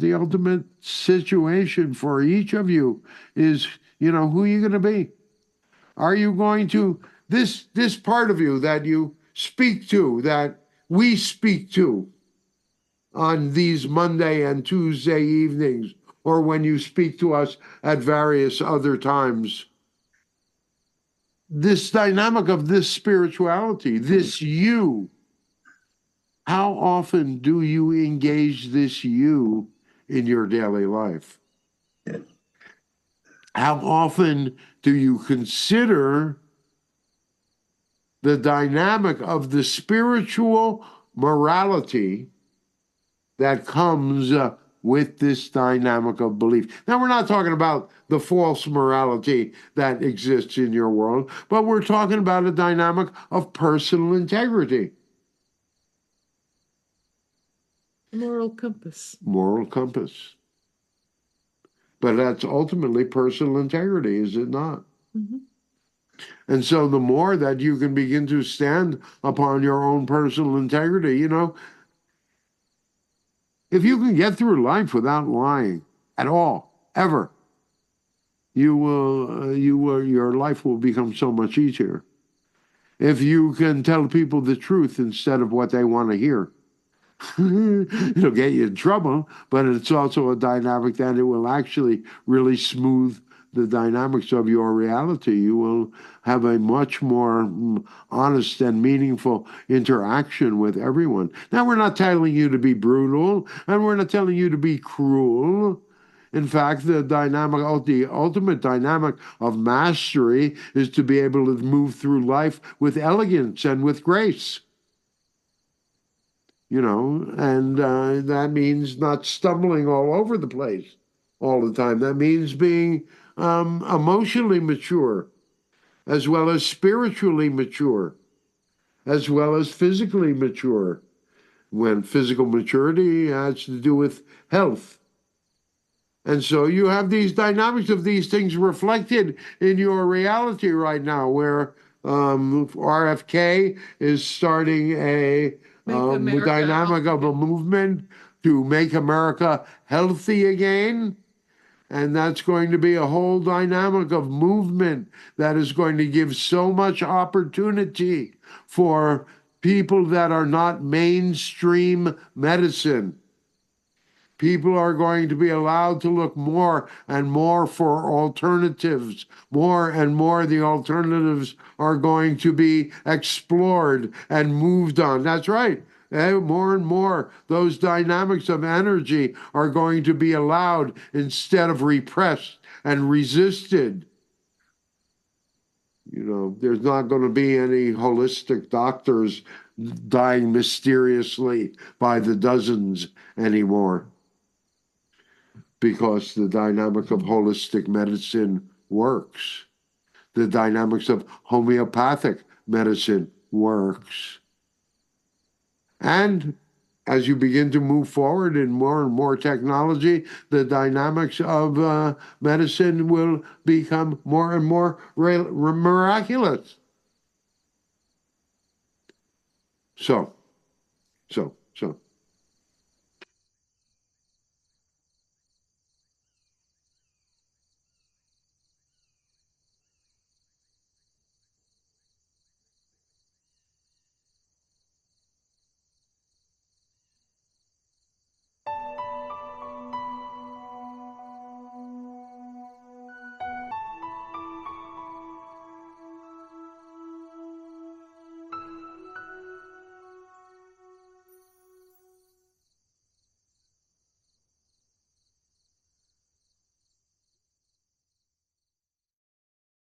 the ultimate situation for each of you is, who are you going to be? Are you going to, this part of you that you speak to, that we speak to on these Monday and Tuesday evenings, or when you speak to us at various other times, this dynamic of this spirituality, this you, how often do you engage this you in your daily life? How often do you consider the dynamic of the spiritual morality that comes with this dynamic of belief? Now, we're not talking about the false morality that exists in your world, but we're talking about a dynamic of personal integrity. Moral compass. Moral compass. But that's ultimately personal integrity, is it not? Mm-hmm. And so the more that you can begin to stand upon your own personal integrity, if you can get through life without lying at all, ever, your life will become so much easier. If you can tell people the truth instead of what they want to hear, it'll get you in trouble, but it's also a dynamic that it will actually really smooth the dynamics of your reality. You will have a much more honest and meaningful interaction with everyone. Now, we're not telling you to be brutal, and we're not telling you to be cruel. In fact, the ultimate dynamic of mastery is to be able to move through life with elegance and with grace. And that means not stumbling all over the place all the time. That means being emotionally mature, as well as spiritually mature, as well as physically mature. When physical maturity has to do with health. And so you have these dynamics of these things reflected in your reality right now, where RFK is starting a dynamic of a movement to make America healthy again. And that's going to be a whole dynamic of movement that is going to give so much opportunity for people that are not mainstream medicine. People are going to be allowed to look more and more for alternatives. More and more the alternatives are going to be explored and moved on. That's right. More and more those dynamics of energy are going to be allowed instead of repressed and resisted. There's not going to be any holistic doctors dying mysteriously by the dozens anymore, because the dynamic of holistic medicine works. The dynamics of homeopathic medicine works. And as you begin to move forward in more and more technology, the dynamics of medicine will become more and more miraculous. So